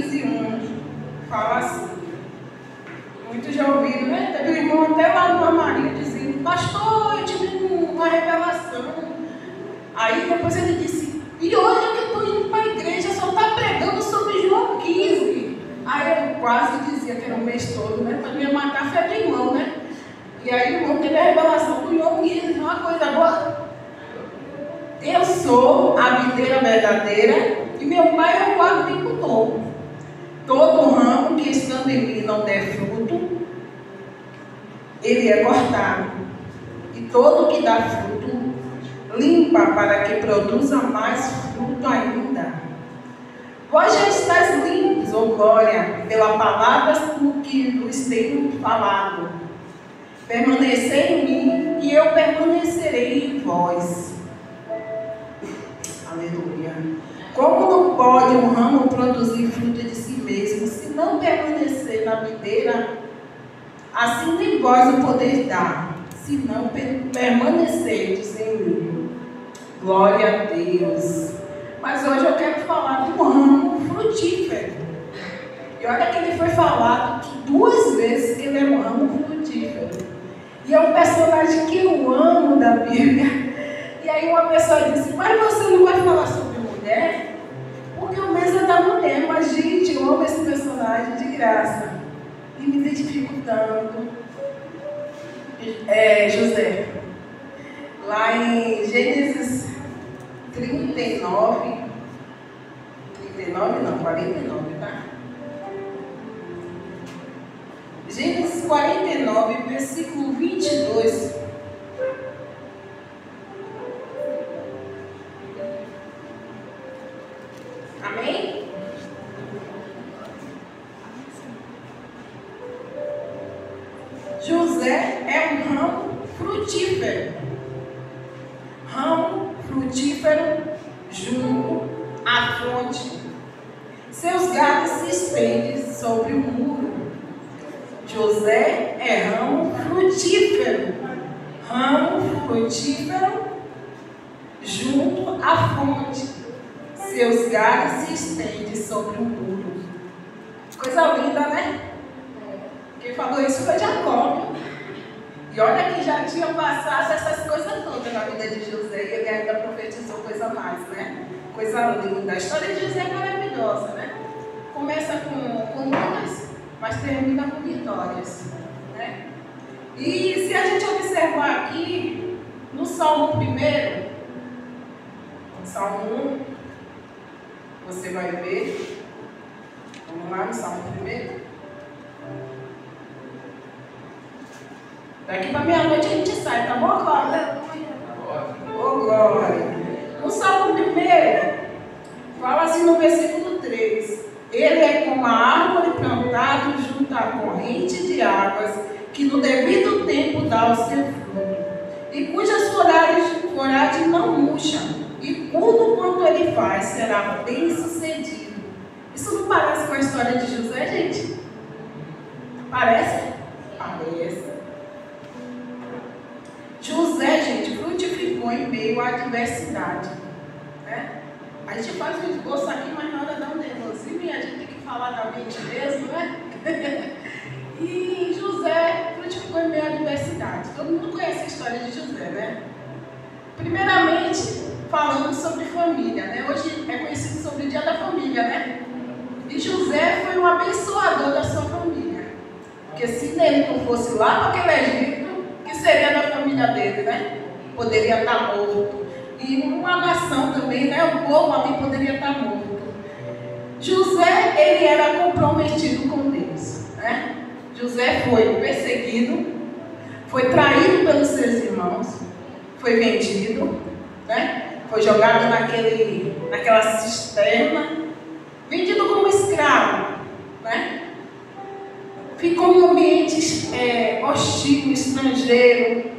15:1 fala assim. Muitos já ouviram, né? Teve um irmão até lá no Amarillo dizendo: pastor, eu tive uma revelação. Aí depois ele disse: e hoje que eu estou indo para a igreja, só está pregando sobre João 15. Aí eu quase dizia que era o mês todo, né? Para me matar a fé de irmão, né? E aí o irmão teve a revelação do João 15, uma coisa boa. Eu sou a videira verdadeira e meu pai é o agricultor. Todo ramo que estando em mim não der fruto, ele é cortado. E todo que dá fruto, limpa para que produza mais fruto ainda. Vós já estáis limpos, ó glória, pela palavra que vos tenho falado. Permanecei em mim e eu permanecerei em vós. Aleluia. Como não pode um ramo produzir fruto de si mesmo, se não permanecer na videira? Assim nem vós o podeis dar, se não permanecerdes em mim. Glória a Deus. Mas hoje eu quero falar do ramo frutífero. E olha que ele foi falado 2 vezes que ele é um ramo frutífero. E é um personagem que eu amo da Bíblia. E aí uma pessoa disse: mas você não vai falar sobre mulher? Porque o mês é da mulher. Mas gente, eu amo esse personagem de graça. E me identifico tanto. José. Lá em Gênesis 49, não, 49, tá? Gênesis 49, versículo 22. Amém? José é um ramo frutífero. Ramo frutífero junto à fonte. Seus galhos se estendem sobre o muro. José é ramo frutífero. Ramo frutífero junto à fonte. Seus galhos se estendem sobre o muro. Coisa linda, né? Quem falou isso foi Jacó. E olha que já tinha passado essas coisas todas na vida de José. E ele ainda profetizou coisa mais, né? Coisa linda. A história de José é maravilhosa, né? Começa com lutas, mas termina com vitórias, né? E se a gente observar aqui, no Salmo 1, Salmo 1, você vai ver. Vamos lá no Salmo 1. Daqui para meia-noite a gente sai, tá bom, Glória? Ô, Glória! No Salmo 1, fala assim no versículo 3: ele é como a árvore plantada junto à corrente de águas, que no devido tempo dá o seu fruto, e cujas folhagens não murcham, e tudo quanto ele faz será bem sucedido. Isso não parece com a história de José, gente? Parece? Parece. José, gente, frutificou em meio à adversidade, né? A gente faz um esboço aqui, mas na hora dá um nervosismo e a gente tem que falar da mente mesmo, né? E José frutificou em meio à adversidade. Todo mundo conhece a história de José, né? Primeiramente, falando sobre família, né? Hoje é conhecido sobre o Dia da Família, né? E José foi um abençoador da sua família. Porque se ele não fosse lá para aquele Egito, que seria da família dele, né? Poderia estar morto. E uma nação também, né? O povo ali poderia estar morto. José, ele era comprometido com Deus, né? José foi perseguido, foi traído pelos seus irmãos, foi vendido, né? Foi jogado naquela cisterna, vendido como escravo, né? Ficou em um ambiente hostil, estrangeiro.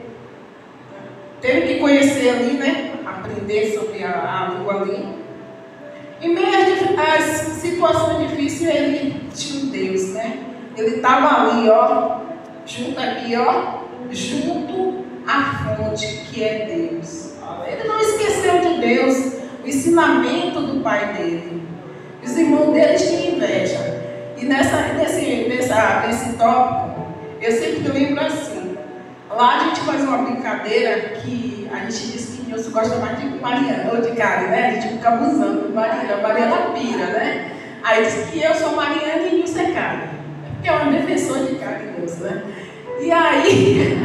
Teve que conhecer ali, né? Aprender sobre a língua ali. Em meio às situações difíceis, ele tinha um Deus, né? Ele estava ali, ó, junto aqui, ó, junto à fonte que é Deus. Ele não esqueceu de Deus, o ensinamento do pai dele. Os irmãos dele tinham inveja. Eu sempre lembro assim. Lá a gente faz uma brincadeira que a gente diz que Deus gosta mais de Mariana, ou de Karen, né? A gente fica abusando de Mariana. Mariana pira, né? Aí diz que eu sou Mariana e Nilson é Karen. Porque é uma defensora de Karen e Nilson, né? E aí,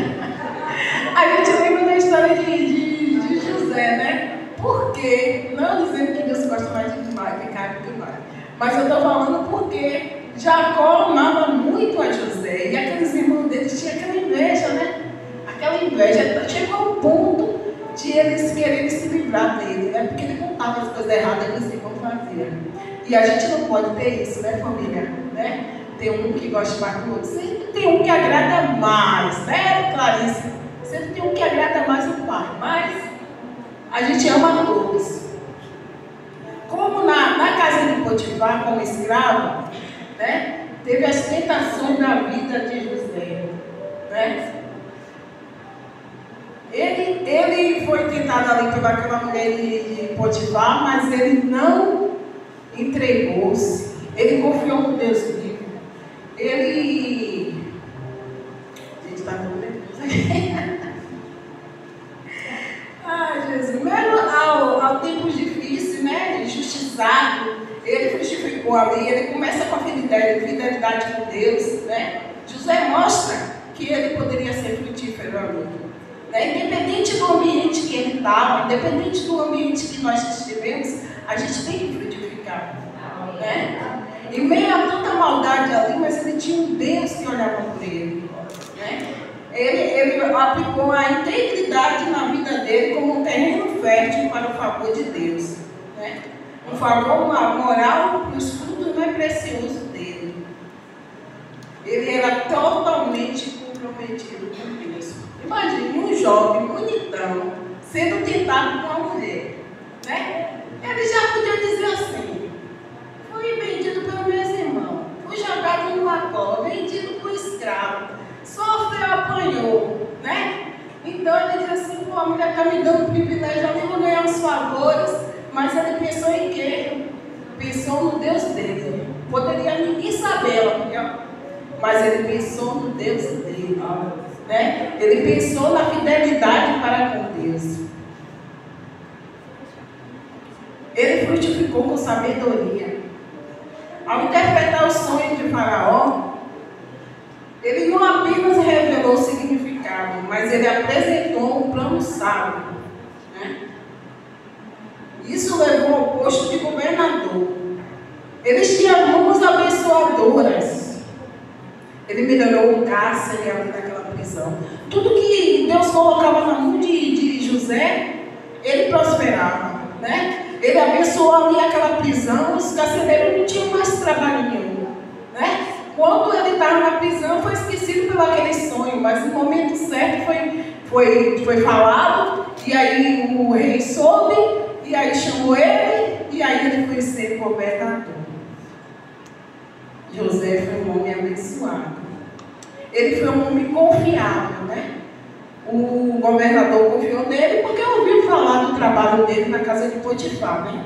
a gente lembra da história de José, né? Por quê? Não dizendo que Deus gosta mais de Karen que Mariana. Mas eu estou falando porque Jacó amava muito a José. E aqueles irmãos deles tinham aquela inveja, né? Aquela inveja chegou ao ponto de eles quererem se livrar dele, né? Porque ele contava as coisas erradas que os irmãos faziam. E a gente não pode ter isso, né, família? Né? Tem um que gosta mais do outro. Sempre tem um que agrada mais, né, Clarice? Sempre tem um que agrada mais o pai. Mas a gente ama todos. Como na casa de Potifar, como escravo, né? Teve as tentações da vida de José, né? Ele foi tentado ali pelaquela mulher de Potifar, mas ele não entregou-se. Ele confiou no Deus vivo. Ele... Gente, está tudo nervoso. Ai, Jesus. Mesmo ao tempo difícil, né? Injustiçado, ele frutificou ali. Ele começa com a fidelidade com Deus, né? José mostra que ele poderia ser frutífero ali. Independente do ambiente que ele estava, independente do ambiente que nós estivemos, a gente tem que frutificar. Né? Em meio a tanta maldade ali, mas ele tinha um Deus que olhava por ele. Né? Ele aplicou a integridade na vida dele como um terreno fértil para o favor de Deus. Né? Um favor moral e os frutos mais preciosos dele. Ele era totalmente comprometido com Deus. Imagine um jovem bonitão sendo tentado por uma mulher, né? Ele já podia dizer assim: fui vendido pelos meus irmãos, fui jogado no lacó, vendido por escravo, sofreu, apanhou, né? Então ele diz assim: pô, a mulher está me dando privilégio, eu vou ganhar os favores, mas ele pensou em quê? Pensou no Deus dele. Poderia ninguém saber, mas ele pensou no Deus dele. Né? Ele pensou na fidelidade para com Deus. Ele frutificou com sabedoria. Ao interpretar o sonho de Faraó, ele não apenas revelou o significado, mas ele apresentou um plano sábio. Né? Isso levou ao posto de governador. Eles tinham mãos abençoadoras. Ele melhorou o cárcere ali naquela prisão. Tudo que Deus colocava na mão de José, ele prosperava, né? Ele abençoou ali aquela prisão, os carcereiros não tinham mais trabalho nenhum, né? Quando ele estava na prisão, foi esquecido pelo aquele sonho, mas no momento certo foi falado, e aí o rei soube, e aí chamou ele, e aí ele foi ser governador. José foi um homem abençoado. Ele foi um homem confiável, né? O governador confiou nele porque ouviu falar do trabalho dele na casa de Potifar, né?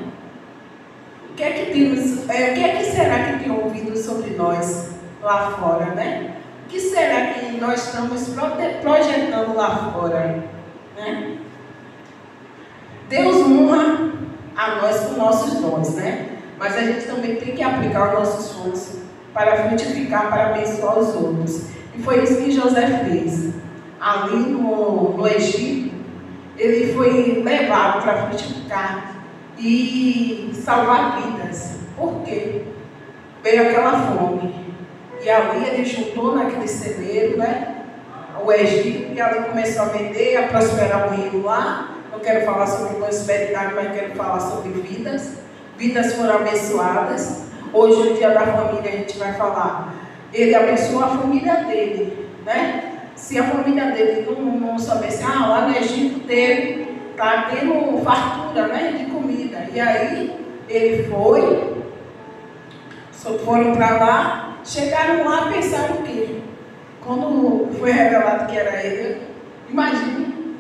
O que será que tem ouvido sobre nós lá fora, né? O que será que nós estamos projetando lá fora, né? Deus honra a nós com nossos dons, né? Mas a gente também tem que aplicar o nosso esforço para frutificar, para abençoar os outros. E foi isso que José fez. Ali no Egito, ele foi levado para frutificar e salvar vidas. Por quê? Veio aquela fome. E ali ele juntou naquele celeiro, né? O Egito, e ali começou a vender, a prosperar o reino lá. Não quero falar sobre prosperidade, mas quero falar sobre vidas. Vidas foram abençoadas. Hoje, no Dia da Família, a gente vai falar. Ele abençoou a família dele, né? Se a família dele não soubesse, lá no Egito está tendo fartura, né, de comida. E aí, ele foram para lá, chegaram lá e pensaram o quê? Quando foi revelado que era ele, imagine,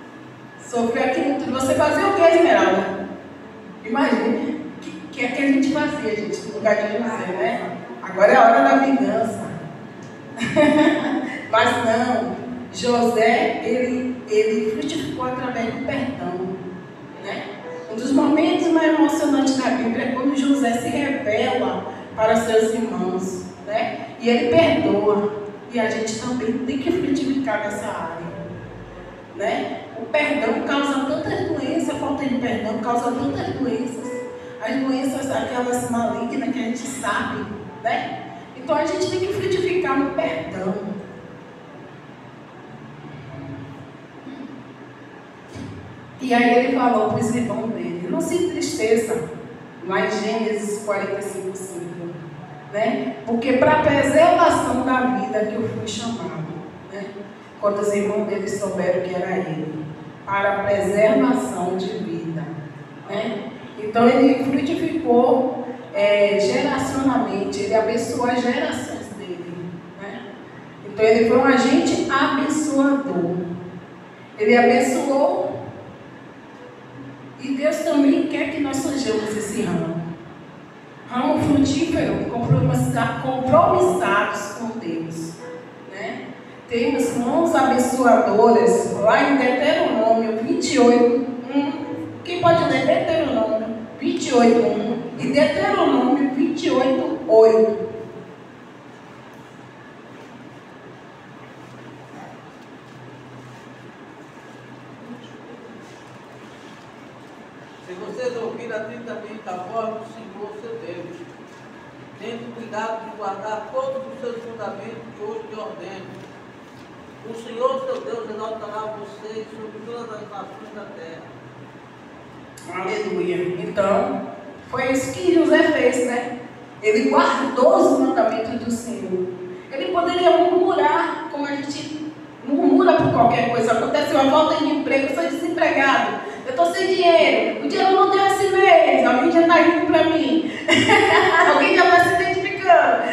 sofreu aquilo tudo. Você fazia o que, Esmeralda? Imagine. O que é que a gente fazia, gente, no lugar de José, né? Agora é a hora da vingança. Mas não, José, ele frutificou através do perdão, né? Um dos momentos mais emocionantes da Bíblia é quando José se revela para seus irmãos, né? E ele perdoa. E a gente também tem que frutificar nessa área, né? O perdão causa tantas doenças, falta de perdão causa tantas doenças. As doenças, aquelas malignas que a gente sabe, né? Então a gente tem que frutificar no perdão. E aí ele falou para os irmãos dele, não se entristeça, lá em Gênesis 45, 5, né? Porque para a preservação da vida que eu fui chamado, né? Quando os irmãos dele souberam que era ele, para a preservação de vida, né? Então ele frutificou geracionalmente, ele abençoou as gerações dele, né? Então ele foi um agente abençoador. Ele abençoou. E Deus também quer que nós sejamos esse ramo. Ramo frutífero, compromissados com Deus, né? Temos mãos abençoadoras, lá em Deuteronômio 28, 1. Quem pode ler Deuteronômio 28, 1 e Deuteronômio 28, 8. Se vocês ouvirem atentamente a voz do Senhor, seu Deus, tendo cuidado de guardar todos os seus fundamentos que hoje te ordeno, o Senhor, seu Deus, exaltará vocês sobre todas as nações da terra. Aleluia. Então, foi isso que José fez, né? Ele guardou os mandamentos do Senhor. Ele poderia murmurar, como a gente murmura por qualquer coisa. Acontece uma falta de emprego, eu sou desempregado, eu estou sem dinheiro, o dinheiro não deu esse mês, alguém já está rindo para mim, alguém já está se identificando.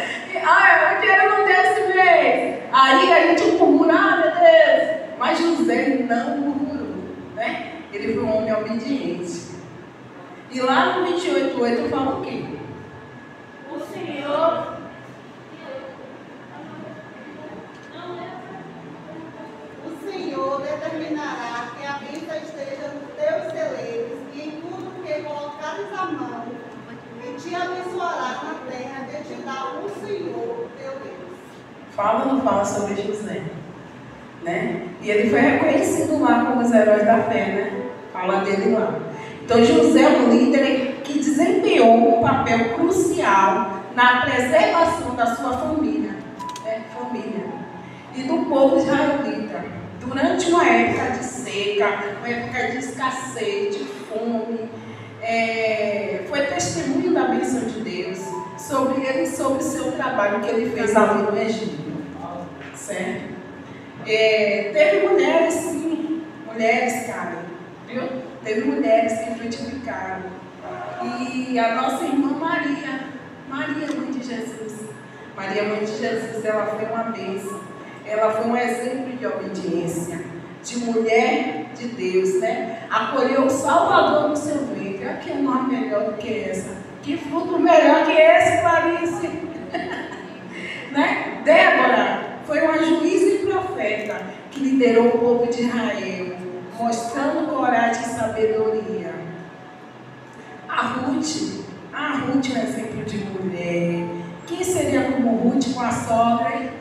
O dinheiro não deu esse mês. Aí a gente murmura, meu Deus. Mas José não murmurou, né? Ele foi um homem obediente. E lá no 28:8 fala o quê? O Senhor determinará que a bênção esteja nos teus celeiros e em tudo que colocares a mão, e te abençoará na terra de te dar o Senhor, teu Deus. Fala ou não fala sobre José? Né? E ele foi reconhecido lá como os heróis da fé, né? Fala dele lá. Então José é um líder que desempenhou um papel crucial na preservação da sua família, né? E do povo israelita. Durante uma época de seca, uma época de escassez, de fome, foi testemunho da bênção de Deus sobre ele e sobre o seu trabalho que ele fez ali no Egito. Certo? Teve mulheres, sim, mulheres, cara, viu? Teve mulheres que frutificaram. E a nossa irmã Maria, mãe de Jesus. Maria, mãe de Jesus, ela foi uma bênção. Ela foi um exemplo de obediência, de mulher de Deus, né? Acolheu o Salvador no seu ventre. Olha que nome melhor do que essa. Que fruto melhor que esse, Clarice. Né? Débora foi uma juíza e profeta que liderou o povo de Israel, mostrando coragem e sabedoria. A Ruth é um exemplo de mulher. Quem seria como Ruth com a sogra?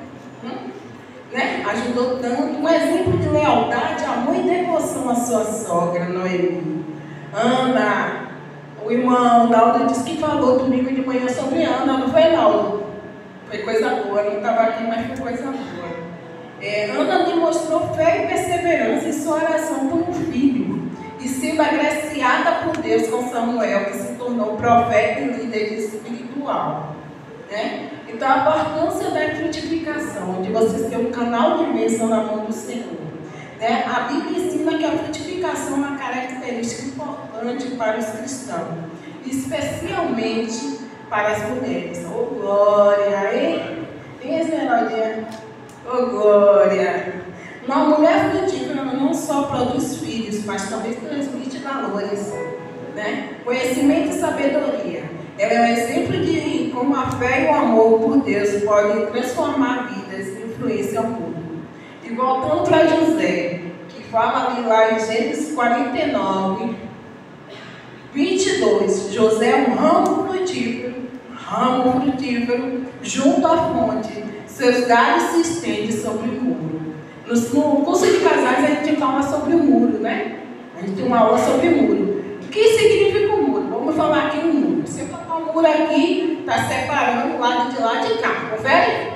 Né? Ajudou tanto, um exemplo de lealdade, amor e devoção à sua sogra, Noemi. Ana, o irmão Naldo disse que falou domingo de manhã sobre Ana, não foi, Naldo? Foi coisa boa, não estava aqui, mas foi coisa boa. Ana demonstrou fé e perseverança em sua oração por um filho, e sendo agraciada por Deus com Samuel, que se tornou profeta e líder espiritual. Né? Então, a importância da frutificação, de você ser um canal de bênção na mão do Senhor. Né? A Bíblia ensina que a frutificação é uma característica importante para os cristãos, especialmente para as mulheres. Oh, glória! Hein? Tem Esmeraldinha? Oh, glória! Uma mulher frutífera não só produz filhos, mas também transmite valores, né? Conhecimento e sabedoria. Ela é um exemplo de como a fé e o amor por Deus podem transformar vidas e influenciar o mundo. E voltando para José, que fala ali lá em Gênesis 49, 22, José é um ramo frutífero, junto à fonte, seus galhos se estendem sobre o muro. No curso de casais a gente fala sobre o muro, né? A gente tem uma aula sobre o muro. O que significa o muro? Vamos falar aqui o muro. Você colocar o muro aqui, está separando o lado de lá de cá, confere?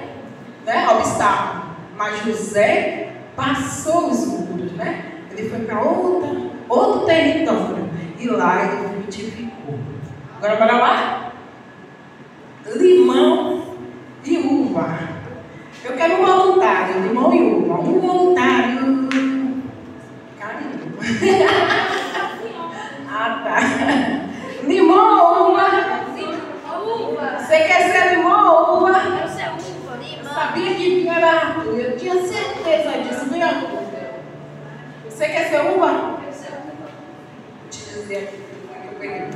Né? Obstáculo. Mas José passou os muros, né? Ele foi para outro território. E lá ele frutificou. Agora bora lá? Limão e uva. Eu quero um voluntário, limão e uva. Um voluntário. Carinho. Ah, tá. Limão ou uva? Uva. Você quer ser limão ou uva? Quero ser uva. Eu Limão. sabia que vinha era Arthur. Eu tinha certeza disso, viu, Arthur? Você quer ser uva? Quero ser uva. Vou te dizer aqui que eu peguei.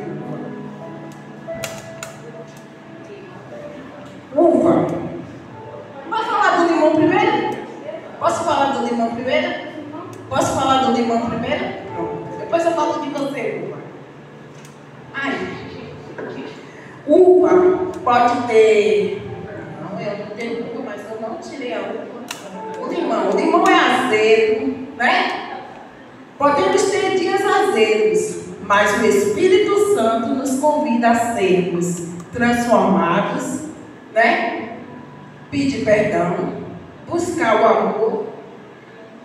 Uva. Vamos falar do limão primeiro? Posso falar do limão primeiro? Posso falar do limão primeiro? Pronto. Depois eu falo de você, uva. Ai. Uva pode ter. Não, eu não tenho uva, mas eu não tirei a uva. O limão é azedo, né? Podemos ter dias azedos, mas o Espírito Santo nos convida a sermos transformados, né? Pedir perdão, buscar o amor,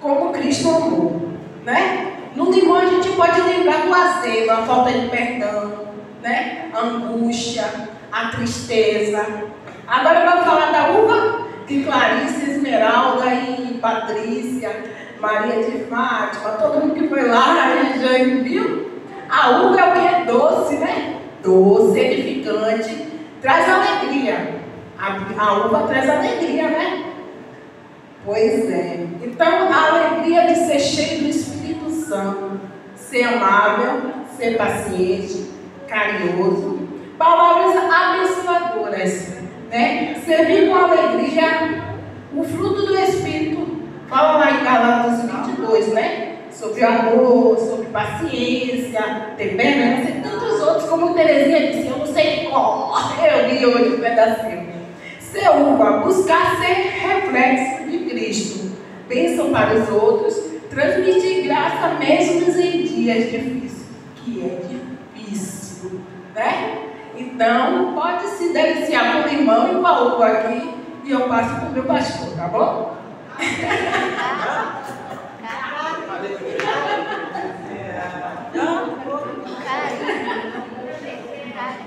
como Cristo amou, né? No limão a gente pode lembrar do azedo, a falta de perdão, né? A angústia, a tristeza. Agora eu vou falar da uva, que Clarice, Esmeralda e Patrícia, Maria de Fátima, todo mundo que foi lá, já viu? A uva é o que é doce, né? Doce, edificante, traz alegria. A uva traz alegria, né? Pois é. Então, a alegria de ser cheio do Espírito Santo, ser amável, ser paciente, carinhoso, palavras abençoadoras, né? Servir com alegria o fruto do Espírito. Fala lá em Gálatas 22, né? Sobre amor, sobre paciência, temperança e tantos outros, como Terezinha disse, eu não sei de qual, eu li hoje um pedacinho. Ser uva, buscar ser reflexo de Cristo, bênção para os outros, transmitir graça mesmo em dias difíceis, que é difícil, né? Então, pode se deliciar com o limão e com a uva aqui, e eu passo para o meu pastor, tá bom?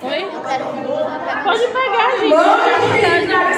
Oi? Eu quero uva. Pode pegar, gente. Mãe,